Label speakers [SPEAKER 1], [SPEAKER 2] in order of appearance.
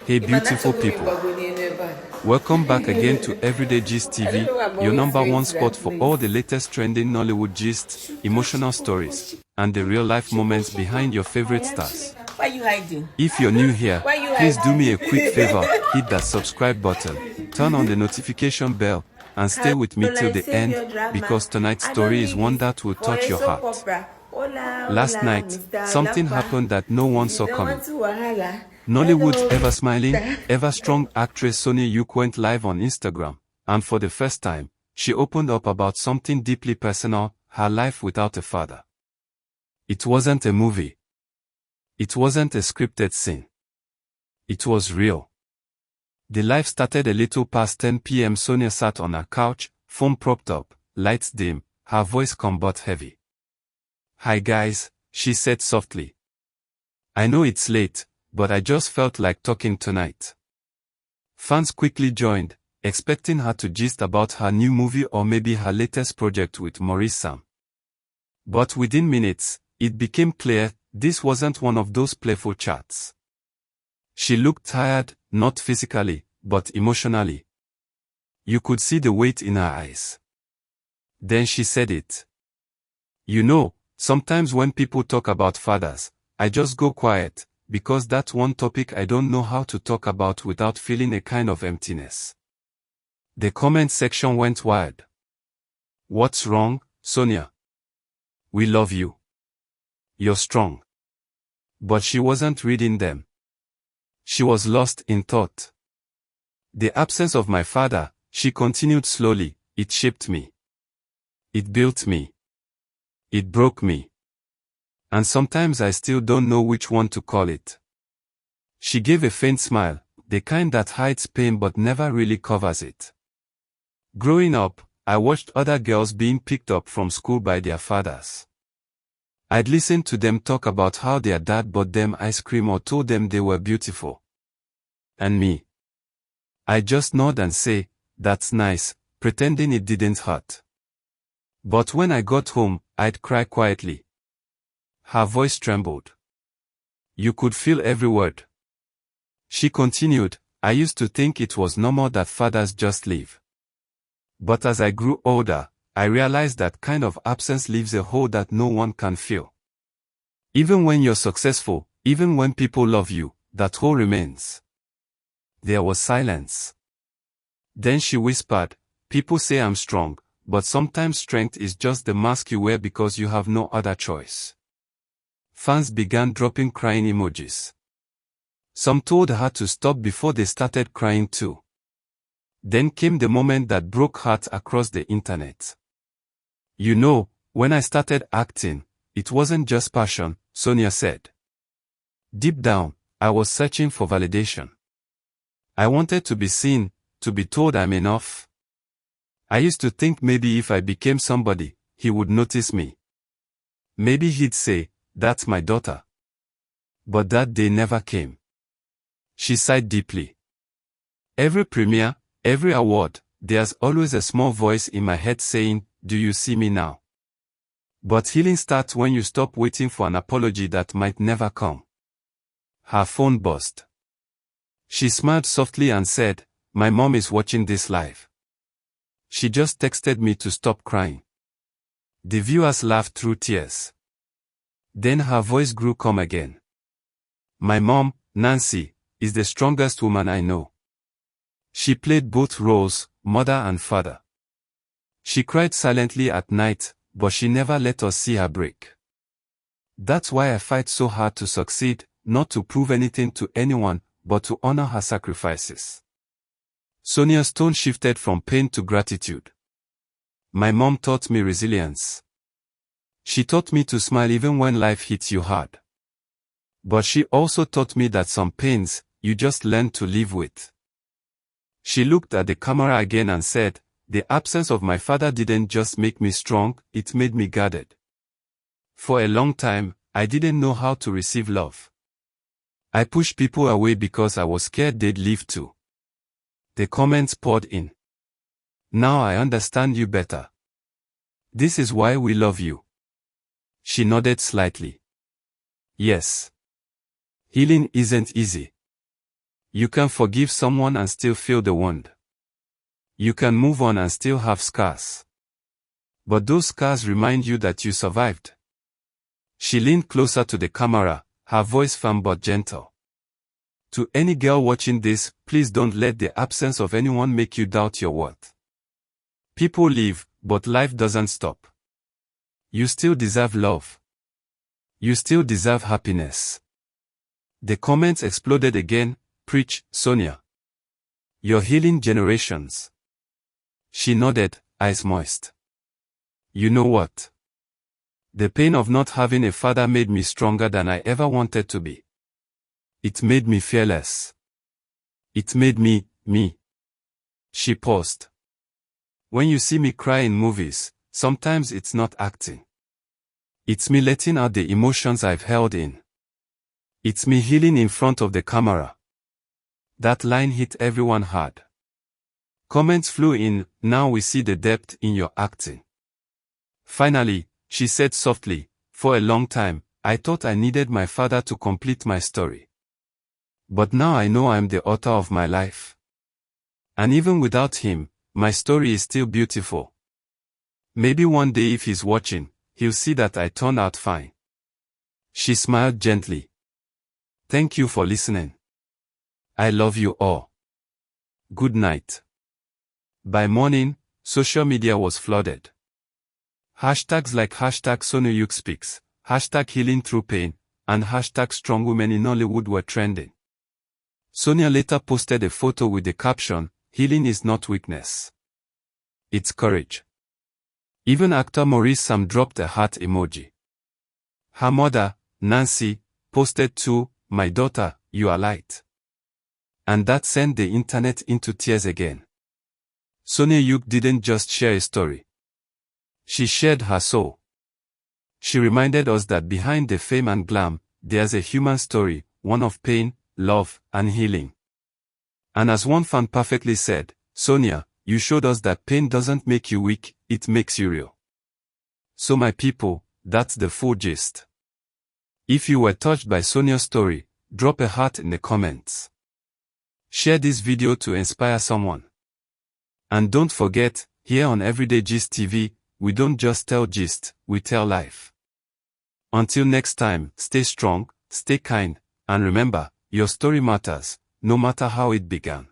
[SPEAKER 1] Hey beautiful people, welcome back again to Everyday Gist TV, your number one spot for all the latest trending Nollywood gist, emotional stories, and the real-life moments behind your favorite stars.
[SPEAKER 2] Why are you hiding?
[SPEAKER 1] If you're new here, please do me a quick
[SPEAKER 2] hiding?
[SPEAKER 1] favor, hit that subscribe button, turn on the notification bell, and stay with me till the end, because tonight's story is one that will touch your heart. Last night, something happened that no one saw coming. Nollywood's ever-smiling, ever-strong actress Sonia Uche went live on Instagram, and for the first time, she opened up about something deeply personal, her life without a father. It wasn't a movie. It wasn't a scripted scene. It was real. The live started a little past 10 p.m. Sonia sat on her couch, phone propped up, lights dim, her voice calm but heavy. "Hi guys," she said softly. "I know it's late, but I just felt like talking tonight." Fans quickly joined, expecting her to gist about her new movie or maybe her latest project with Maurice Sam. But within minutes, it became clear this wasn't one of those playful chats. She looked tired, not physically, but emotionally. You could see the weight in her eyes. Then she said it. "You know, sometimes when people talk about fathers, I just go quiet, because that's one topic I don't know how to talk about without feeling a kind of emptiness." The comment section went wild. "What's wrong, Sonia? We love you. You're strong." But she wasn't reading them. She was lost in thought. "The absence of my father," she continued slowly, "it shaped me. It built me. It broke me. And sometimes I still don't know which one to call it." She gave a faint smile, the kind that hides pain but never really covers it. "Growing up, I watched other girls being picked up from school by their fathers. I'd listen to them talk about how their dad bought them ice cream or told them they were beautiful. And me, I just nod and say, 'That's nice,' pretending it didn't hurt. But when I got home, I'd cry quietly." Her voice trembled. You could feel every word. She continued, "I used to think it was normal that fathers just leave. But as I grew older, I realized that kind of absence leaves a hole that no one can fill. Even when you're successful, even when people love you, that hole remains." There was silence. Then she whispered, "People say I'm strong, but sometimes strength is just the mask you wear because you have no other choice." Fans began dropping crying emojis. Some told her to stop before they started crying too. Then came the moment that broke hearts across the internet. "You know, when I started acting, it wasn't just passion," Sonia said. "Deep down, I was searching for validation. I wanted to be seen, to be told I'm enough. I used to think maybe if I became somebody, he would notice me. Maybe he'd say, 'That's my daughter.' But that day never came." She sighed deeply. "Every premiere, every award, there's always a small voice in my head saying, 'Do you see me now?' But healing starts when you stop waiting for an apology that might never come." Her phone buzzed. She smiled softly and said, "My mom is watching this live. She just texted me to stop crying." The viewers laughed through tears. Then her voice grew calm again. "My mom, Nancy, is the strongest woman I know. She played both roles, mother and father. She cried silently at night, but she never let us see her break. That's why I fight so hard to succeed, not to prove anything to anyone, but to honor her sacrifices." Sonia's tone shifted from pain to gratitude. "My mom taught me resilience. She taught me to smile even when life hits you hard. But she also taught me that some pains, you just learn to live with." She looked at the camera again and said, "The absence of my father didn't just make me strong, it made me guarded. For a long time, I didn't know how to receive love. I pushed people away because I was scared they'd leave too." The comments poured in. "Now I understand you better. This is why we love you." She nodded slightly. "Yes. Healing isn't easy. You can forgive someone and still feel the wound. You can move on and still have scars. But those scars remind you that you survived. She leaned closer to the camera, her voice firm but gentle. To any girl watching this, please don't let the absence of anyone make you doubt your worth. People leave, but life doesn't stop. You still deserve love. You still deserve happiness. The comments exploded again. Preach, Sonia. You're healing generations. She nodded, eyes moist. You know what? The pain of not having a father made me stronger than I ever wanted to be. It made me fearless. It made me, me. She paused. When you see me cry in movies, sometimes it's not acting. It's me letting out the emotions I've held in. It's me healing in front of the camera. That line hit everyone hard. Comments flew in. Now we see the depth in your acting. Finally, she said softly, for a long time, I thought I needed my father to complete my story. But now I know I'm the author of my life. And even without him, my story is still beautiful. Maybe one day if he's watching, he'll see that I turned out fine. She smiled gently. Thank you for listening. I love you all. Good night. By morning, social media was flooded. Hashtags like hashtag Sonia Uche speaks, hashtag healing through pain, and hashtag strong women in Nollywood were trending. Sonia later posted a photo with the caption, healing is not weakness. It's courage. Even actor Maurice Sam dropped a heart emoji. Her mother, Nancy, posted too, my daughter, you are light. And that sent the internet into tears again. Sonia Uche didn't just share a story. She shared her soul. She reminded us that behind the fame and glam, there's a human story, one of pain, love, and healing. And as one fan perfectly said, Sonia, you showed us that pain doesn't make you weak, it makes you real. So my people, that's the full gist. If you were touched by Sonia's story, drop a heart in the comments. Share this video to inspire someone. And don't forget, here on Everyday Gist TV, we don't just tell gist, we tell life. Until next time, stay strong, stay kind, and remember, your story matters, no matter how it began.